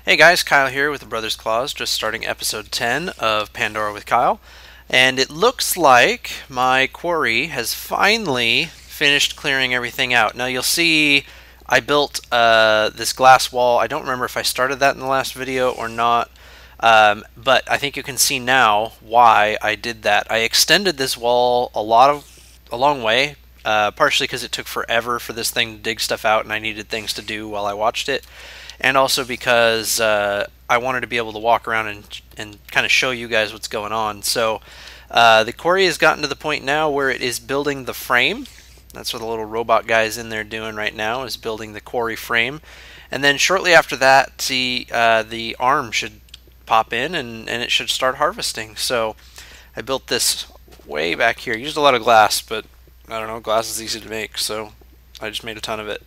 Hey guys, Kyle here with the Brothers Claws, just starting episode 10 of Pandora with Kyle. And it looks like my quarry has finally finished clearing everything out. Now you'll see I built this glass wall. I don't remember if I started that in the last video or not, but I think you can see now why I did that. I extended this wall a long way, partially because it took forever for this thing to dig stuff out and I needed things to do while I watched it. And also because I wanted to be able to walk around and kind of show you guys what's going on. So the quarry has gotten to the point now where it is building the frame. That's what the little robot guy is in there doing right now, is building the quarry frame. And then shortly after that, the arm should pop in and it should start harvesting. So I built this way back here. Used a lot of glass, but I don't know, glass is easy to make, so I just made a ton of it.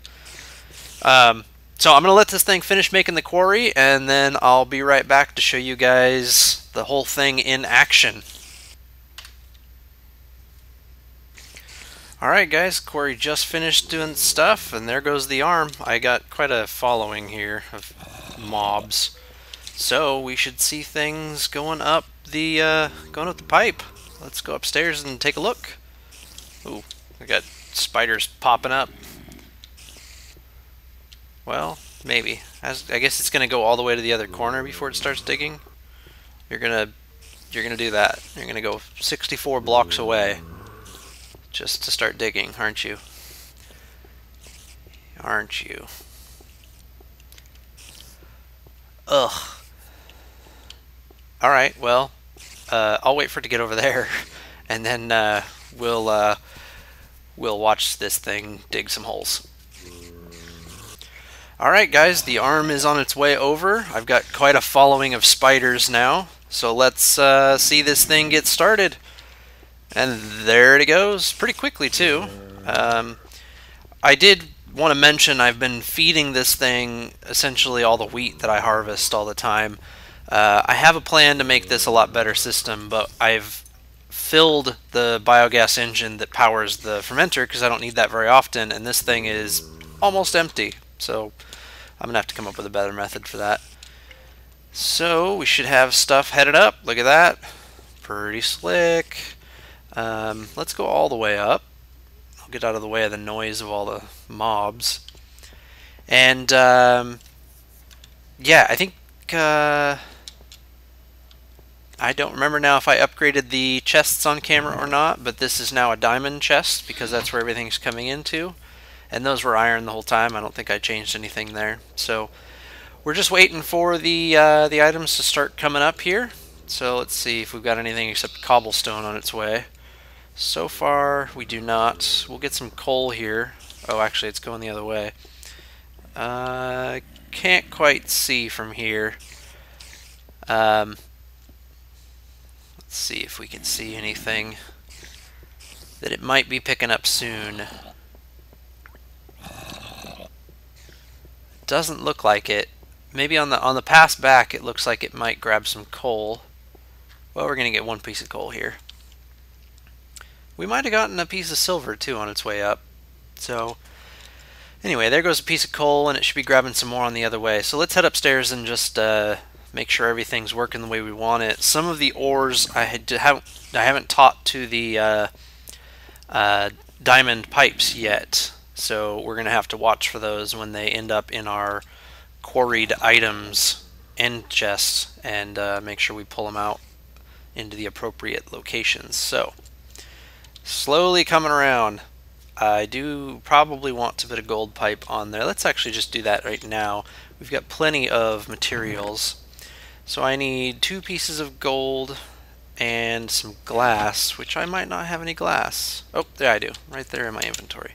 So I'm going to let this thing finish making the quarry, and then I'll be right back to show you guys the whole thing in action. Alright guys, quarry just finished doing stuff, and there goes the arm. I got quite a following here of mobs. So we should see things going up the pipe. Let's go upstairs and take a look. Ooh, we got spiders popping up. Well, maybe. I guess it's gonna go all the way to the other corner before it starts digging. You're gonna do that. You're gonna go 64 blocks away just to start digging, aren't you? Aren't you? Ugh. All right. Well, I'll wait for it to get over there, and then we'll watch this thing dig some holes. Alright guys, the arm is on its way over. I've got quite a following of spiders now, so let's see this thing get started. And there it goes, pretty quickly too. I did want to mention I've been feeding this thing essentially all the wheat that I harvest all the time. I have a plan to make this a lot better system, but I've filled the biogas engine that powers the fermenter because I don't need that very often, and this thing is almost empty. So I'm going to have to come up with a better method for that. So we should have stuff headed up. Look at that. Pretty slick. Let's go all the way up. I'll get out of the way of the noise of all the mobs. And yeah, I think I don't remember now if I upgraded the chests on camera or not, but this is now a diamond chest because that's where everything's coming into. And those were iron the whole time. I don't think I changed anything there. So we're just waiting for the items to start coming up here. So let's see if we've got anything except cobblestone on its way. So far we do not. We'll get some coal here. Oh, actually it's going the other way. Can't quite see from here. Let's see if we can see anything that it might be picking up soon. Doesn't look like it. Maybe on the pass back it looks like it might grab some coal. Well, we're gonna get one piece of coal here. We might have gotten a piece of silver too on its way up. So anyway, there goes a piece of coal, and it should be grabbing some more on the other way. So let's head upstairs and just make sure everything's working the way we want it. Some of the ores I haven't taught to the diamond pipes yet. So we're going to have to watch for those when they end up in our quarried items end chests, and make sure we pull them out into the appropriate locations. So slowly coming around. I do probably want to put a gold pipe on there. Let's actually just do that right now. We've got plenty of materials. So I need 2 pieces of gold and some glass, which I might not have any glass. Oh, there I do. Right there in my inventory.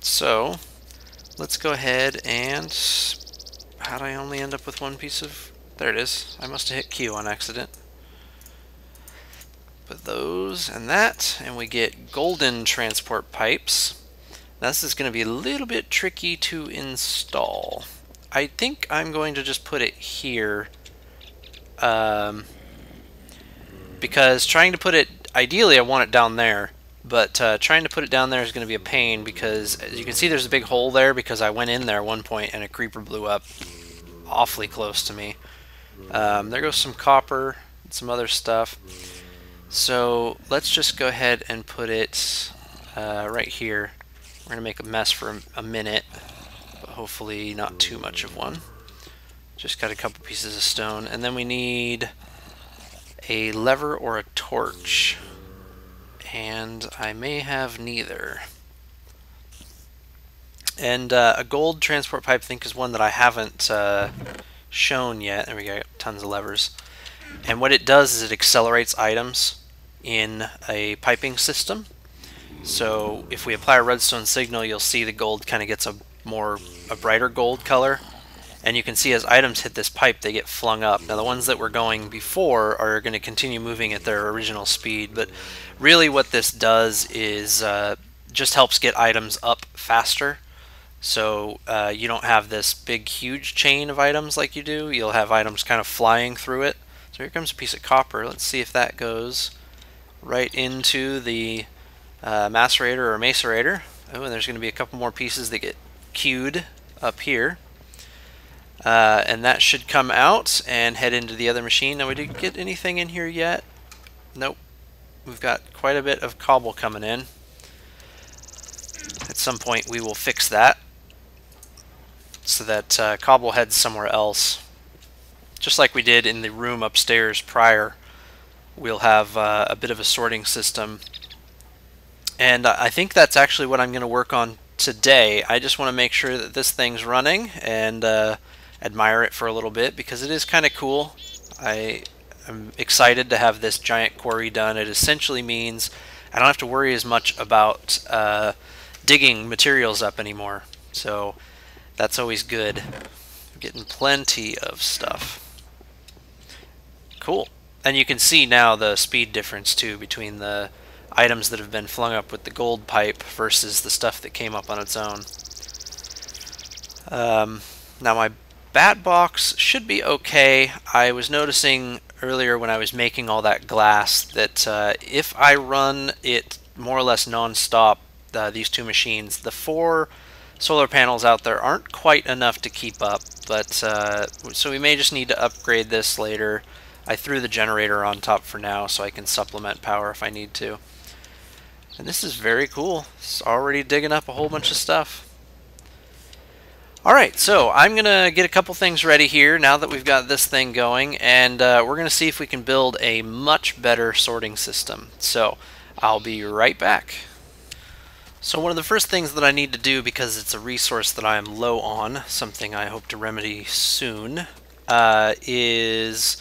So let's go ahead and... How'd I only end up with 1 piece of... There it is. I must have hit Q on accident. Put those and that, and we get golden transport pipes. Now, this is going to be a little bit tricky to install. I think I'm going to just put it here, because trying to put it... Ideally, I want it down there. But trying to put it down there is going to be a pain because, as you can see, there's a big hole there because I went in there at one point and a creeper blew up. awfully close to me. There goes some copper and some other stuff. So let's just go ahead and put it right here. We're going to make a mess for a minute, but hopefully not too much of one. Just got a couple pieces of stone, and then we need a lever or a torch. And I may have neither. And a gold transport pipe, I think, is one that I haven't shown yet. There we go, tons of levers. And what it does is it accelerates items in a piping system. So if we apply a redstone signal, you'll see the gold kind of gets a brighter gold color. And you can see as items hit this pipe, they get flung up. Now the ones that were going before are going to continue moving at their original speed, but really what this does is just helps get items up faster. So you don't have this big huge chain of items like you do. You'll have items kind of flying through it. So here comes a piece of copper. Let's see if that goes right into the macerator or macerator. Oh, and there's going to be a couple more pieces that get queued up here. And that should come out and head into the other machine. Now, we didn't get anything in here yet. Nope. We've got quite a bit of cobble coming in. At some point, we will fix that so that cobble heads somewhere else. Just like we did in the room upstairs prior, we'll have a bit of a sorting system. And I think that's actually what I'm going to work on today. I just want to make sure that this thing's running and admire it for a little bit, because it is kind of cool. I'm excited to have this giant quarry done. It essentially means I don't have to worry as much about digging materials up anymore. So that's always good. I'm getting plenty of stuff. Cool. And you can see now the speed difference too between the items that have been flung up with the gold pipe versus the stuff that came up on its own. Now my bat box should be okay. I was noticing earlier when I was making all that glass that if I run it more or less non-stop, these two machines, the 4 solar panels out there aren't quite enough to keep up, but so we may just need to upgrade this later. I threw the generator on top for now so I can supplement power if I need to. And this is very cool. It's already digging up a whole bunch of stuff. Alright, so I'm going to get a couple things ready here now that we've got this thing going, and we're going to see if we can build a much better sorting system. So I'll be right back. So one of the first things that I need to do, because it's a resource that I am low on, something I hope to remedy soon, is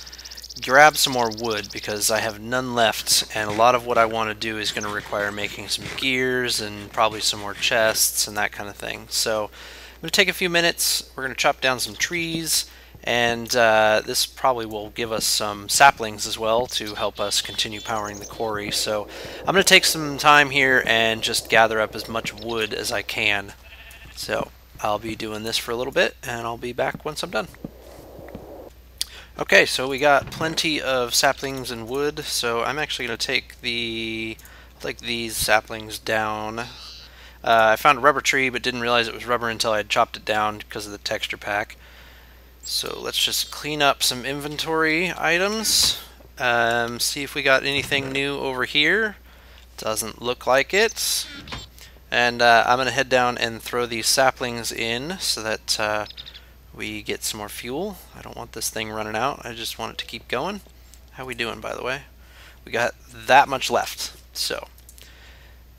grab some more wood, because I have none left, and a lot of what I want to do is going to require making some gears and probably some more chests and that kind of thing. So I'm going to take a few minutes, we're going to chop down some trees, and this probably will give us some saplings as well to help us continue powering the quarry. So I'm going to take some time here and just gather up as much wood as I can. So I'll be doing this for a little bit, and I'll be back once I'm done. Okay, so we got plenty of saplings and wood, so I'm actually going to take these saplings down. I found a rubber tree but didn't realize it was rubber until I had chopped it down because of the texture pack. So let's just clean up some inventory items, see if we got anything new over here. Doesn't look like it. And I'm going to head down and throw these saplings in so that we get some more fuel. I don't want this thing running out. I just want it to keep going. How we doing, by the way? We got that much left. So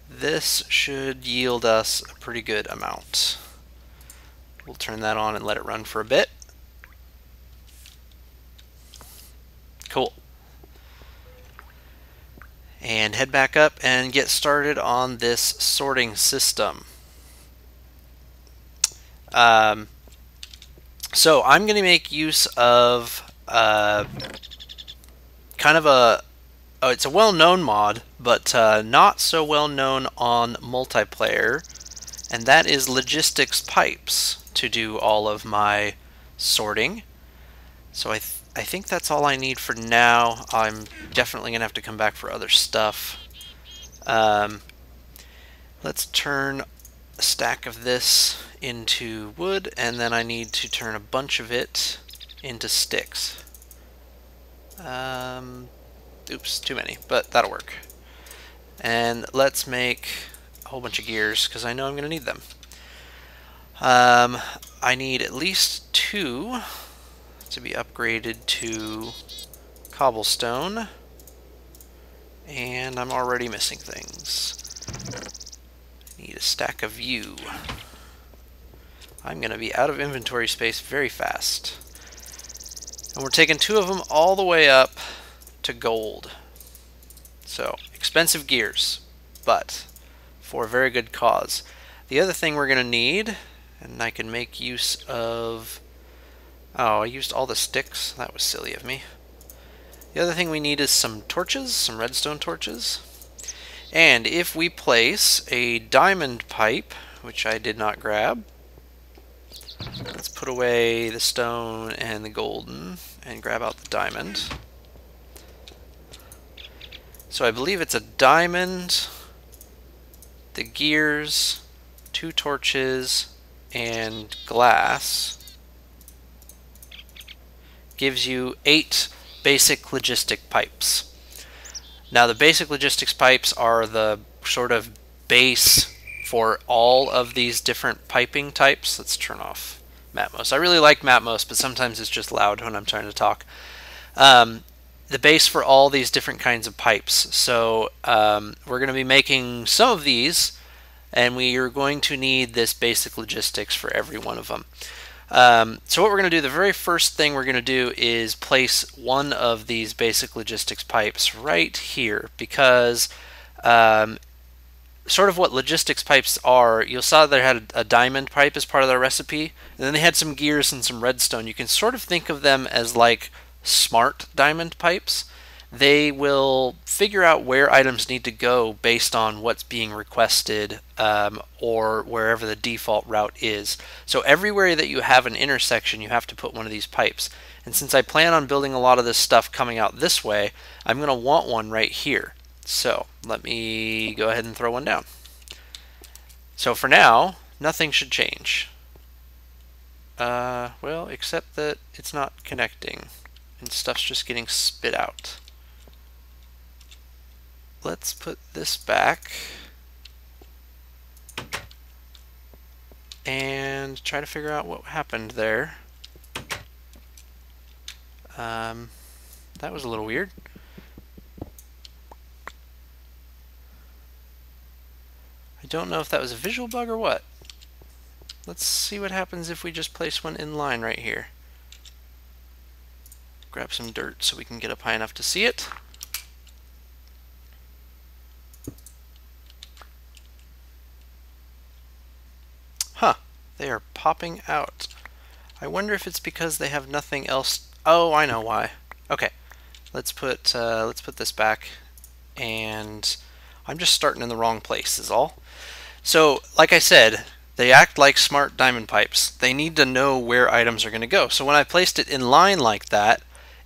this should yield us a pretty good amount. We'll turn that on and let it run for a bit. Cool. And head back up and get started on this sorting system. So I'm going to make use of kind of it's a well-known mod, but not so well-known on multiplayer, and that is logistics pipes to do all of my sorting. So I think that's all I need for now. I'm definitely going to have to come back for other stuff. Let's turn a stack of this into wood, and then I need to turn a bunch of it into sticks. Oops, too many, but that'll work. And let's make a whole bunch of gears, because I know I'm going to need them. I need at least 2 to be upgraded to cobblestone, and I'm already missing things. I need a stack of you. I'm going to be out of inventory space very fast. And we're taking 2 of them all the way up to gold. So, expensive gears, but for a very good cause. The other thing we're going to need, and I can make use of... Oh, I used all the sticks. That was silly of me. The other thing we need is some torches, some redstone torches. And if we place a diamond pipe, which I did not grab, let's put away the stone and the golden and grab out the diamond. So I believe it's a diamond, the gears, 2 torches, and glass. Gives you 8 basic logistic pipes. Now the basic logistics pipes are the sort of base for all of these different piping types. Let's turn off Matmos. I really like Matmos, but sometimes it's just loud when I'm trying to talk. The base for all these different kinds of pipes. So we're going to be making some of these, and we are going to need this basic logistics for every one of them. So what we're going to do, the very first thing we're going to do is place one of these basic logistics pipes right here, because sort of what logistics pipes are, you saw they had a diamond pipe as part of their recipe, and then they had some gears and some redstone. You can sort of think of them as like smart diamond pipes. They will figure out where items need to go based on what's being requested, or wherever the default route is. So everywhere that you have an intersection, you have to put one of these pipes. And since I plan on building a lot of this stuff coming out this way, I'm going to want one right here. So let me go ahead and throw one down. So for now, nothing should change. Well, except that it's not connecting and stuff's just getting spit out. Let's put this back and try to figure out what happened there. That was a little weird. I don't know if that was a visual bug or what. Let's see what happens if we just place one in line right here. Grab some dirt so we can get up high enough to see it. Huh, they are popping out. I wonder if it's because they have nothing else. Oh, I know why. Okay, let's put this back, and I'm just starting in the wrong place is all. So, like I said, they act like smart diamond pipes. They need to know where items are going to go. So when I placed it in line like that,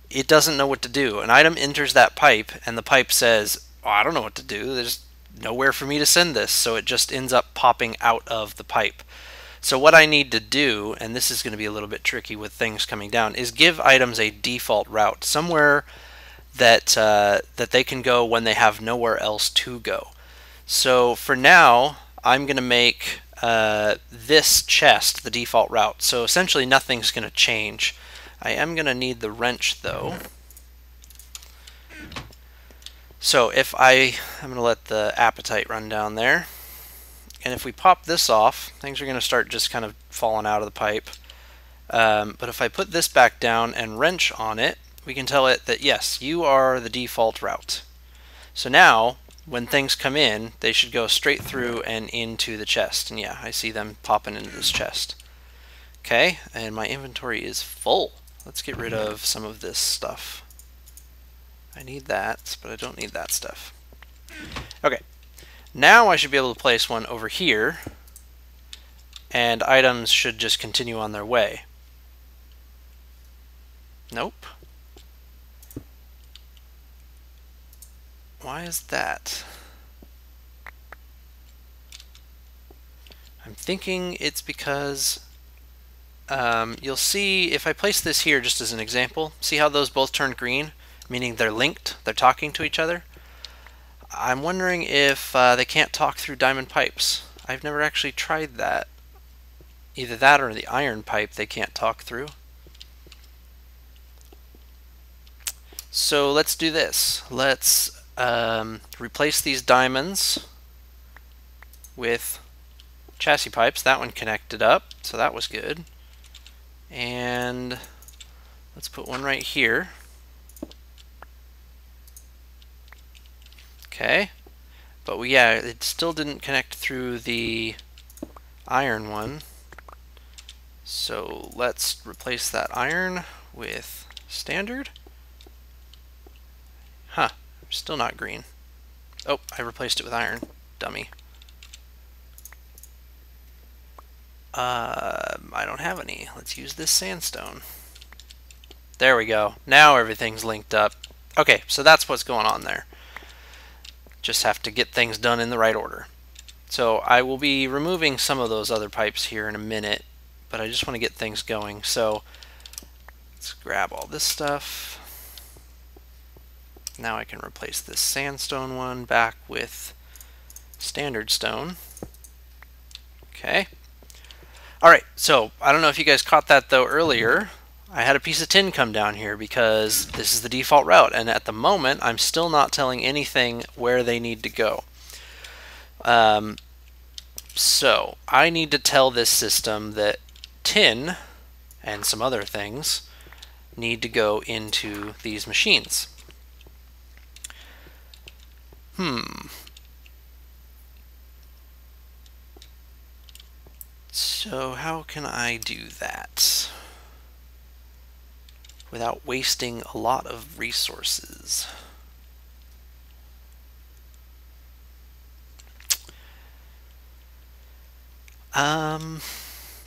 it doesn't know what to do. An item enters that pipe, and the pipe says, oh, I don't know what to do. There's nowhere for me to send this. So it just ends up popping out of the pipe. So what I need to do, and this is going to be a little bit tricky with things coming down, is give items a default route, somewhere that that they can go when they have nowhere else to go. So for now, I'm going to make this chest the default route. So essentially nothing's going to change. I am going to need the wrench though. So if I'm going to let the appetite run down there. And if we pop this off, things are going to start just kind of falling out of the pipe. But if I put this back down and wrench on it, we can tell it that yes, you are the default route. So now, when things come in, they should go straight through and into the chest. And yeah, I see them popping into this chest. Okay, and my inventory is full. Let's get rid of some of this stuff. I need that, but I don't need that stuff. Okay. Now I should be able to place one over here, and items should just continue on their way. Nope. Why is that? I'm thinking it's because you'll see if I place this here just as an example, see how those both turned green, meaning they're linked, they're talking to each other. I'm wondering if they can't talk through diamond pipes. I've never actually tried that. Either that or the iron pipe they can't talk through. So let's do this. Let's replace these diamonds with chassis pipes. That one connected up, so that was good. And let's put one right here. Okay, but yeah, it still didn't connect through the iron one. So let's replace that iron with standard. Huh, still not green. Oh, I replaced it with iron. Dummy. I don't have any. Let's use this sandstone. There we go. Now everything's linked up. Okay, so that's what's going on there. Just have to get things done in the right order. So I will be removing some of those other pipes here in a minute, but I just want to get things going. So let's grab all this stuff. Now I can replace this sandstone one back with standard stone. Okay. Alright, so I don't know if you guys caught that though earlier. I had a piece of tin come down here because this is the default route, and at the moment I'm still not telling anything where they need to go. So I need to tell this system that tin and some other things need to go into these machines. So how can I do that without wasting a lot of resources?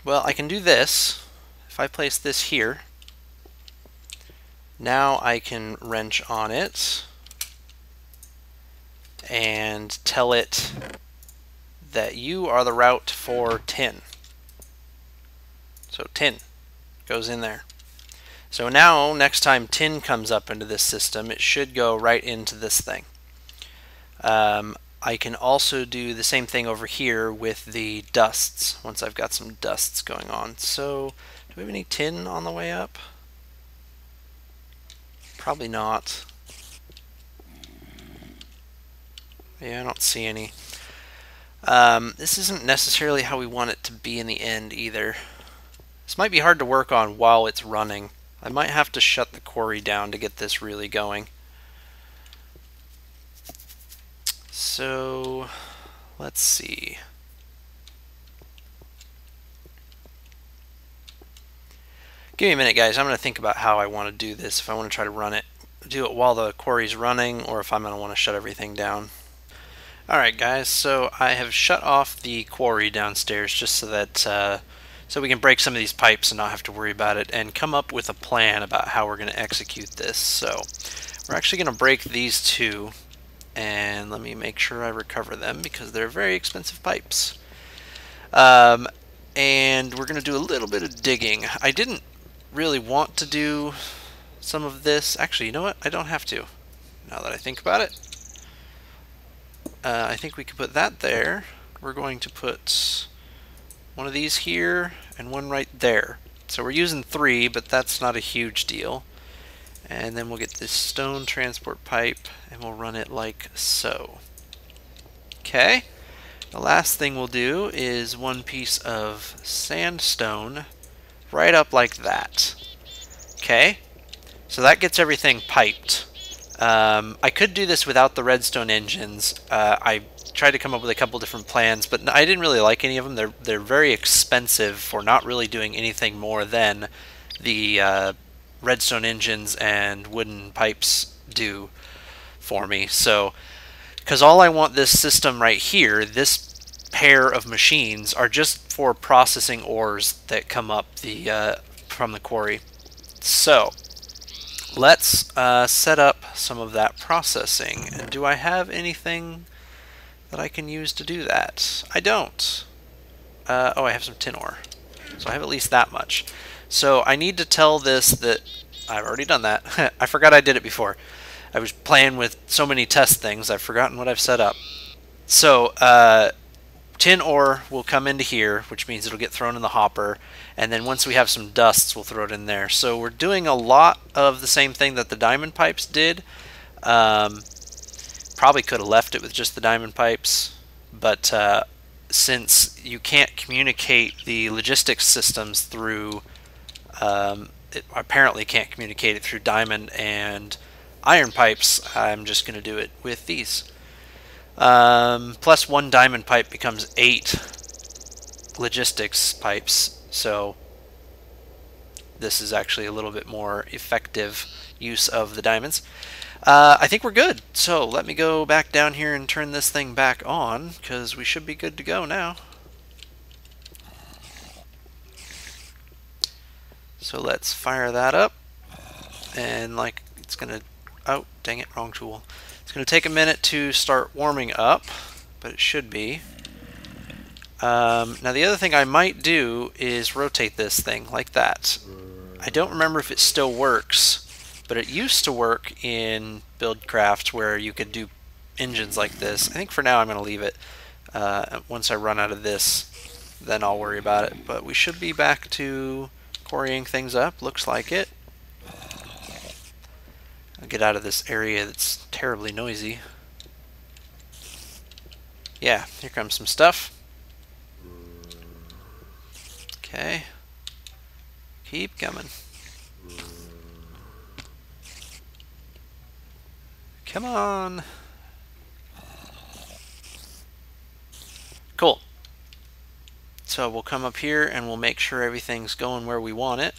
Well, I can do this. If I place this here, now I can wrench on it and tell it that you are the route for tin. So tin goes in there. So now, next time tin comes up into this system, it should go right into this thing. I can also do the same thing over here with the dusts, once I've got some dusts going on. So, do we have any tin on the way up? Probably not. Yeah, I don't see any. This isn't necessarily how we want it to be in the end either. This might be hard to work on while it's running. I might have to shut the quarry down to get this really going. So, let's see. Give me a minute, guys. I'm going to think about how I want to do this, if I want to try to run it, do it while the quarry's running, or if I'm going to want to shut everything down. Alright guys, so I have shut off the quarry downstairs just so that so we can break some of these pipes and not have to worry about it, and come up with a plan about how we're going to execute this. So we're actually going to break these two, and let me make sure I recover them because they're very expensive pipes. And we're going to do a little bit of digging. I didn't really want to do some of this. Actually, you know what? I don't have to, now that I think about it. I think we could put that there. We're going to put one of these here and one right there. So we're using 3, but that's not a huge deal. And then we'll get this stone transport pipe and we'll run it like so. Okay. The last thing we'll do is one piece of sandstone right up like that. Okay. So that gets everything piped. I could do this without the redstone engines. I tried to come up with a couple different plans, but I didn't really like any of them. They're very expensive for not really doing anything more than the redstone engines and wooden pipes do for me. So, because all I want this system right here, this pair of machines, are just for processing ores that come up from the quarry. So let's set up some of that processing. And do I have anything that I can use to do that? I don't. Oh, I have some tin ore. So I have at least that much. So I need to tell this that I've already done that. I forgot I did it before. I was playing with so many test things, I've forgotten what I've set up. So tin ore will come into here, which means it'll get thrown in the hopper. And then once we have some dusts, we'll throw it in there. So we're doing a lot of the same thing that the diamond pipes did. Probably could have left it with just the diamond pipes, but since you can't communicate the logistics systems through, it apparently can't communicate it through diamond and iron pipes, I'm just going to do it with these. Plus one diamond pipe becomes 8 logistics pipes, so this is actually a little bit more effective use of the diamonds. I think we're good. So let me go back down here and turn this thing back on, because we should be good to go now. So let's fire that up. And like it's going to... Oh, dang it, wrong tool. It's going to take a minute to start warming up, but it should be. Now the other thing I might do is rotate this thing like that. I don't remember if it still works, but it used to work in Buildcraft where you could do engines like this. I think for now I'm going to leave it. Once I run out of this, then I'll worry about it. But we should be back to quarrying things up. Looks like it. I'll get out of this area that's terribly noisy. Yeah, here comes some stuff. Okay. Keep coming. Come on. Cool. So we'll come up here and we'll make sure everything's going where we want it.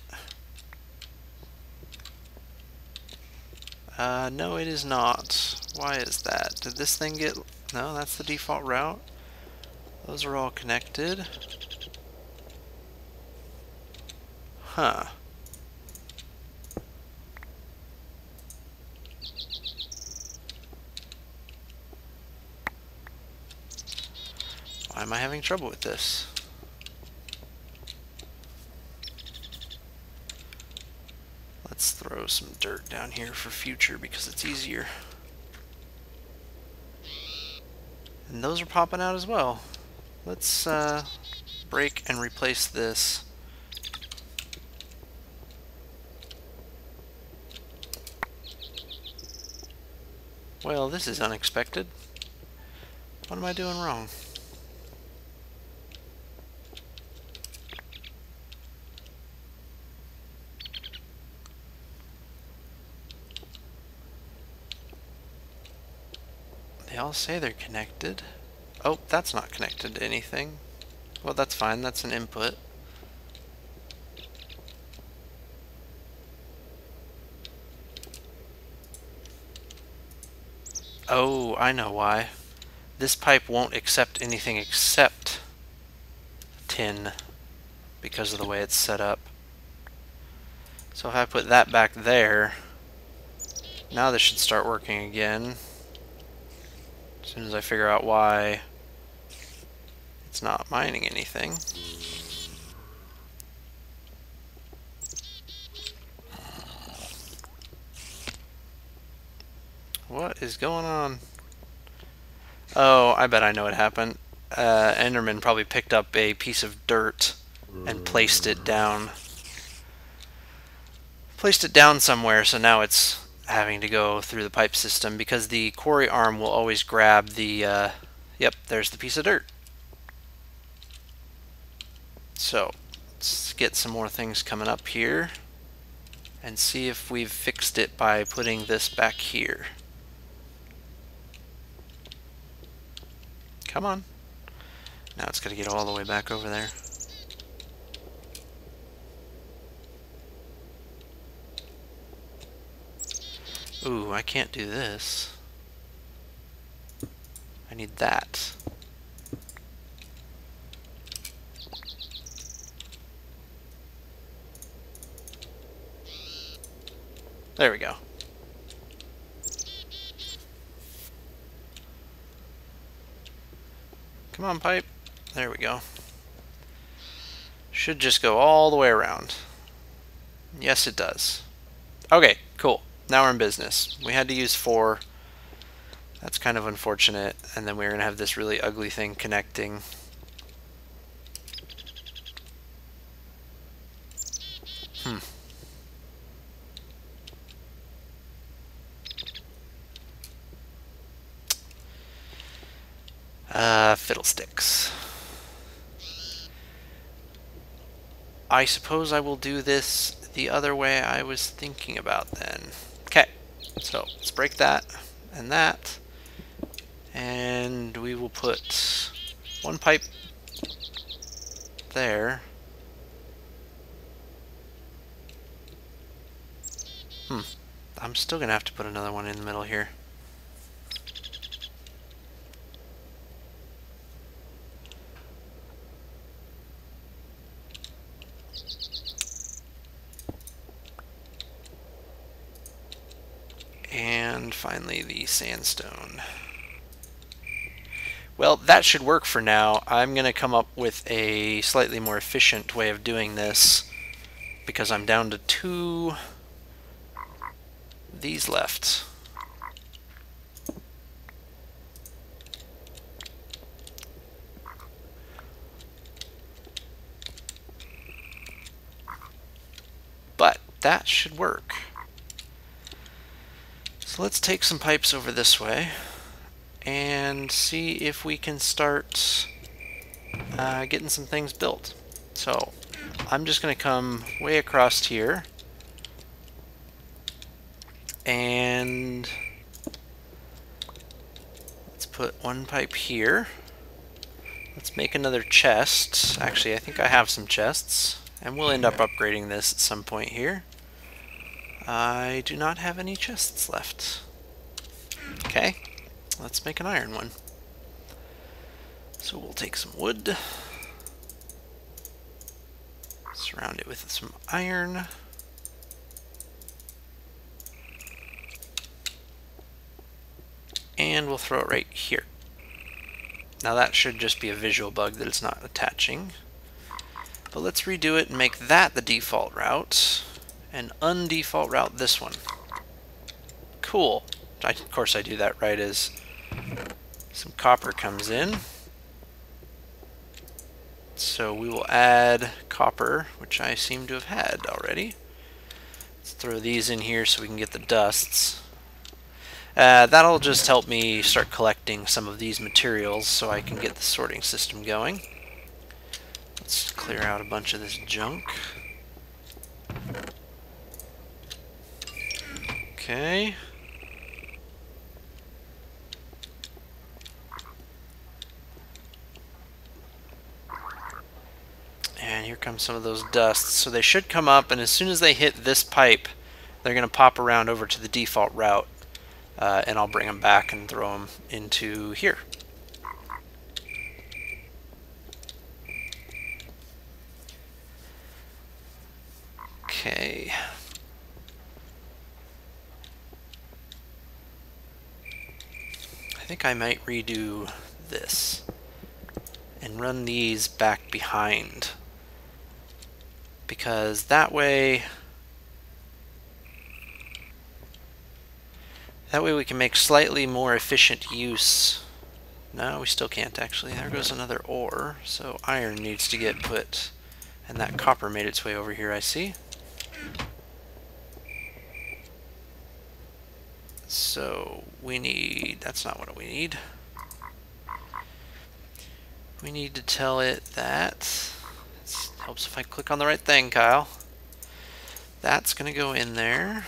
No, it is not. Why is that? Did this thing get... No, that's the default route. Those are all connected. Huh. Why am I having trouble with this? Let's throw some dirt down here for future because it's easier. And those are popping out as well. Let's break and replace this. Well, this is unexpected. What am I doing wrong? They all say they're connected. Oh, that's not connected to anything. Well, that's fine. That's an input. Oh, I know why. This pipe won't accept anything except tin because of the way it's set up. So if I put that back there, now this should start working again. As soon as I figure out why it's not mining anything. What is going on? Oh, I bet I know what happened. Enderman probably picked up a piece of dirt and placed it down. Placed it down somewhere, so now it's having to go through the pipe system because the quarry arm will always grab the... yep, there's the piece of dirt. So, let's get some more things coming up here and see if we've fixed it by putting this back here. Come on. Now it's got to get all the way back over there. Ooh, I can't do this. I need that. There we go. Come on, pipe. There we go. Should just go all the way around. Yes, it does. Okay, cool. Now we're in business. We had to use 4. That's kind of unfortunate. And then we're going to have this really ugly thing connecting. Fiddlesticks. I suppose I will do this the other way I was thinking about then. Okay, so let's break that and that. And we will put 1 pipe there. I'm still going to have to put another one in the middle here. And finally the sandstone. Well, that should work for now. I'm going to come up with a slightly more efficient way of doing this because I'm down to 2 these left. But that should work. So let's take some pipes over this way and see if we can start getting some things built. So I'm just going to come way across here and let's put 1 pipe here. Let's make another chest. Actually, I think I have some chests, and we'll end up upgrading this at some point here. I do not have any chests left. Okay, let's make an iron one. So we'll take some wood, surround it with some iron. And we'll throw it right here. Now that should just be a visual bug that it's not attaching. But let's redo it and make that the default route and undefault route this one. Cool. Of course I do that right as some copper comes in. So we will add copper, which I seem to have had already. Let's throw these in here so we can get the dusts. That'll just help me start collecting some of these materials so I can get the sorting system going. Let's clear out a bunch of this junk. Okay. And here comes some of those dusts. So they should come up, and as soon as they hit this pipe, they're going to pop around over to the default route. And I'll bring them back and throw them into here. Okay. I think I might redo this and run these back behind, because that way we can make slightly more efficient use. No, we still can't actually. There goes another ore. So iron needs to get put, and that copper made its way over here, I see. So we need, that's not what we need. We need to tell it that, it helps if I click on the right thing, Kyle. That's going to go in there.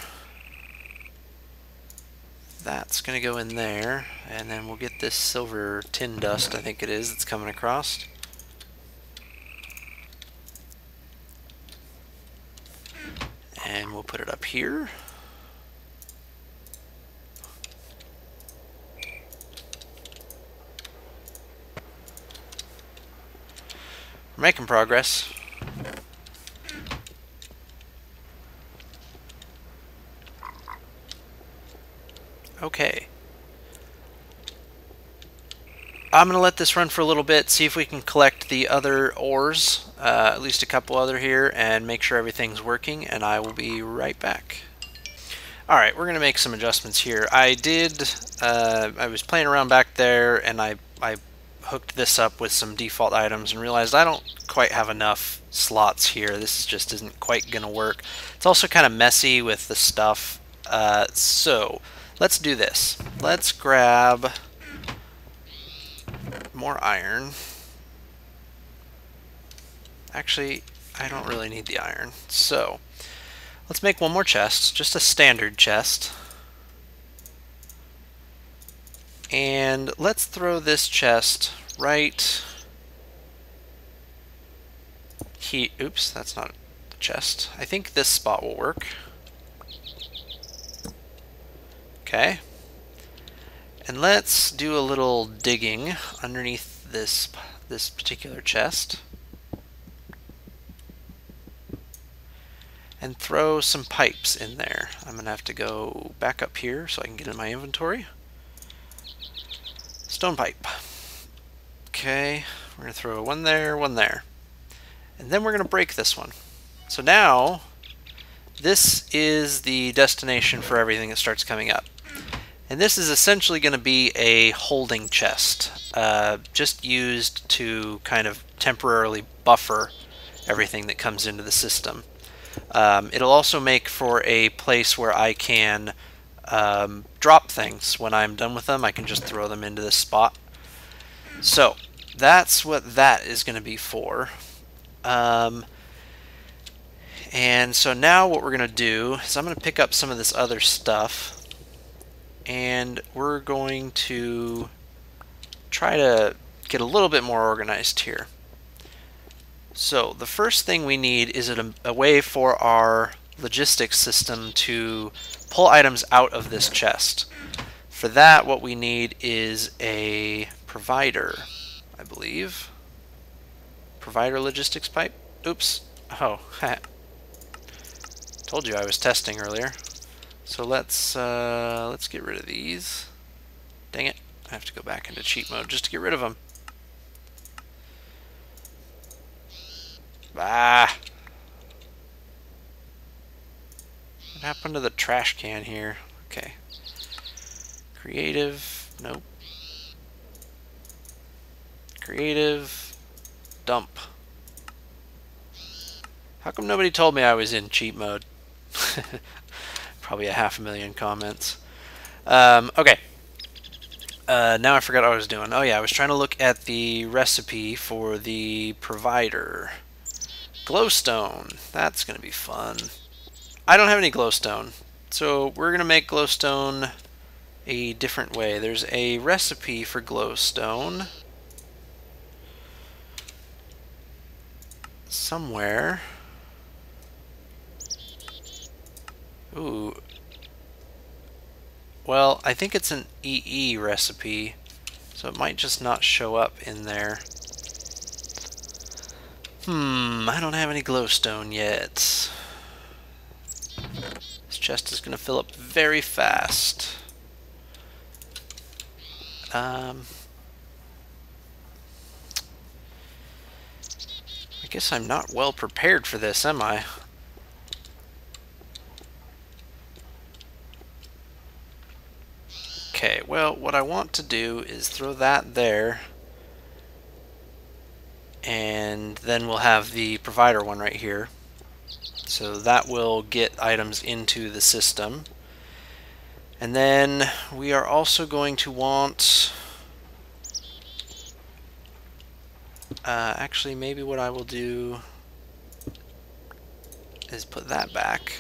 That's going to go in there, and then we'll get this silver tin dust, I think it is, that's coming across. And we'll put it up here. We're making progress. Okay. I'm going to let this run for a little bit, see if we can collect the other ores, at least a couple other here, and make sure everything's working, and I will be right back. Alright, we're going to make some adjustments here. I was playing around back there, and I hooked this up with some default items and realized I don't quite have enough slots here. This just isn't quite going to work. It's also kind of messy with the stuff. So let's do this. Let's grab more iron. Actually, I don't really need the iron. So let's make one more chest, just a standard chest. And let's throw this chest right here. Oops, that's not the chest. I think this spot will work. Okay. And let's do a little digging underneath this particular chest. And throw some pipes in there. I'm going to have to go back up here so I can get in my inventory. Stone pipe. Okay, we're going to throw one there, one there. And then we're going to break this one. So now, this is the destination for everything that starts coming up. And this is essentially going to be a holding chest, just used to kind of temporarily buffer everything that comes into the system. It'll also make for a place where I can drop things. When I'm done with them, I can just throw them into this spot. So that's what that is going to be for. And so now what we're going to do is I'm going to pick up some of this other stuff, and we're going to try to get a little bit more organized here. So the first thing we need is a way for our logistics system to pull items out of this chest. For that, what we need is a provider, I believe. Provider logistics pipe? Oops. Oh, told you I was testing earlier. So let's get rid of these. Dang it. I have to go back into cheat mode just to get rid of them. Ah! What happened to the trash can here? Okay. Creative. Nope. Creative. Dump. How come nobody told me I was in cheat mode? Probably 500,000 comments. Okay. Now I forgot what I was doing. Oh yeah, I was trying to look at the recipe for the provider. Glowstone. That's going to be fun. I don't have any glowstone, so we're going to make glowstone a different way. There's a recipe for glowstone somewhere. Ooh. Well, I think it's an EE recipe, so it might just not show up in there. I don't have any glowstone yet. This chest is going to fill up very fast. I guess I'm not well prepared for this, am I? Okay, well, what I want to do is throw that there, and then we'll have the provider one right here. So that will get items into the system. And then we are also going to want... actually, maybe what I will do is put that back.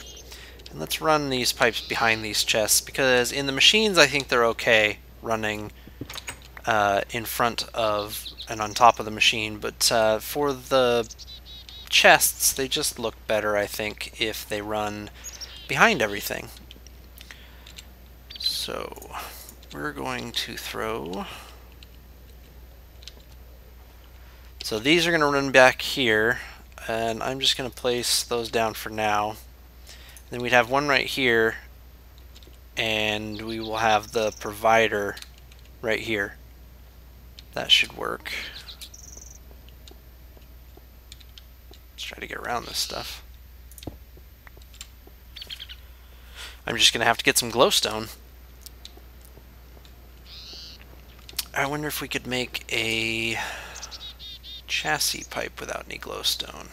And let's run these pipes behind these chests, because in the machines I think they're okay running in front of and on top of the machine, but for the chests they just look better, I think, if they run behind everything. So we're going to throw... So these are going to run back here, and I'm just going to place those down for now. Then we'd have one right here, and we will have the provider right here. That should work. Let's try to get around this stuff. I'm just going to have to get some glowstone. I wonder if we could make a chassis pipe without any glowstone.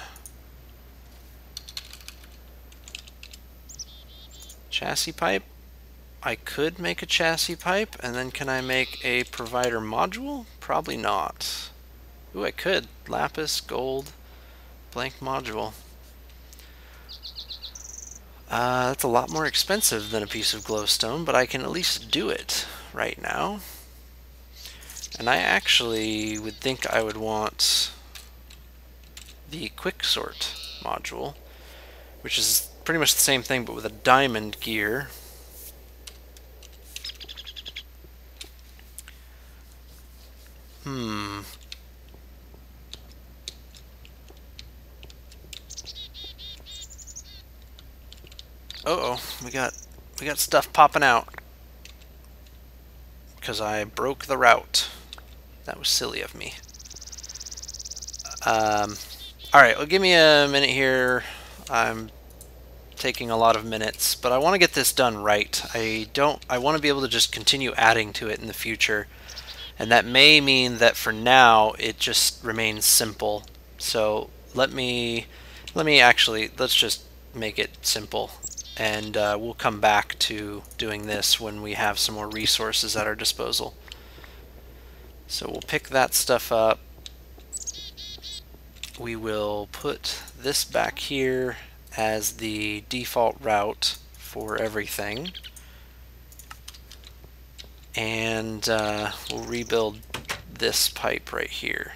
Chassis pipe? I could make a chassis pipe, and then can I make a provider module? Probably not. Ooh, I could. Lapis, gold, blank module. That's a lot more expensive than a piece of glowstone, but I can at least do it right now. And I actually would think I would want the quick sort module, which is pretty much the same thing but with a diamond gear. Uh-oh, we got stuff popping out because I broke the route. That was silly of me. Alright, well, give me a minute here. I'm taking a lot of minutes, but I want to get this done right. I want to be able to just continue adding to it in the future, and that may mean that for now it just remains simple. So let's just make it simple, and we'll come back to doing this when we have some more resources at our disposal. So we'll pick that stuff up. We will put this back here as the default route for everything. And we'll rebuild this pipe right here.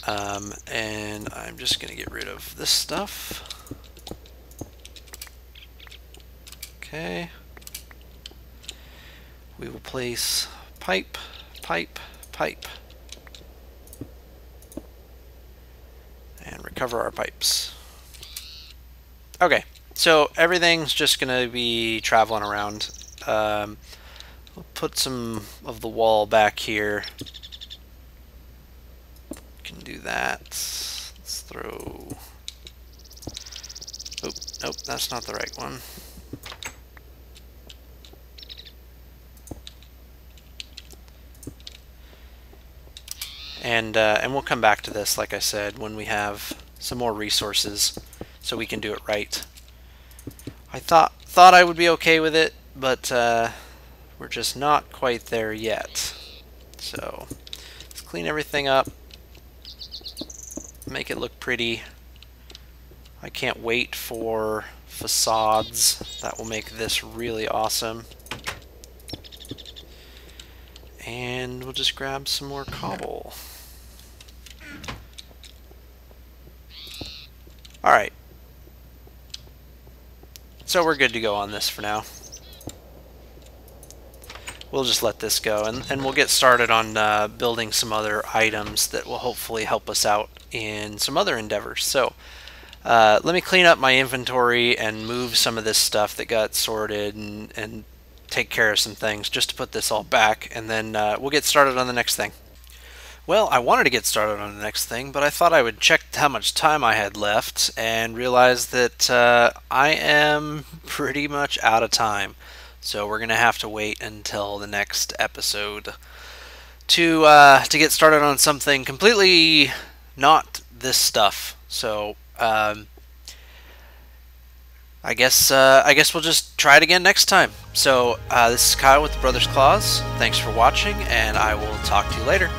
And I'm just going to get rid of this stuff. Okay. We will place pipe, pipe, pipe. And recover our pipes. Okay, so everything's just going to be traveling around. We'll put some of the wall back here. Can do that. Let's throw... Oh, nope, that's not the right one. And we'll come back to this, like I said, when we have some more resources, so we can do it right. I thought I would be okay with it, but we're just not quite there yet. So let's clean everything up, make it look pretty. I can't wait for facades. That will make this really awesome. And we'll just grab some more cobble. Alright. So we're good to go on this for now. We'll just let this go, and we'll get started on building some other items that will hopefully help us out in some other endeavors. So let me clean up my inventory and move some of this stuff that got sorted and take care of some things just to put this all back, and then we'll get started on the next thing. Well, I wanted to get started on the next thing, but I thought I would check how much time I had left and realized that I am pretty much out of time. So we're going to have to wait until the next episode to get started on something completely not this stuff. So I guess we'll just try it again next time. So this is Kyle with the Brothers Claws. Thanks for watching, and I will talk to you later.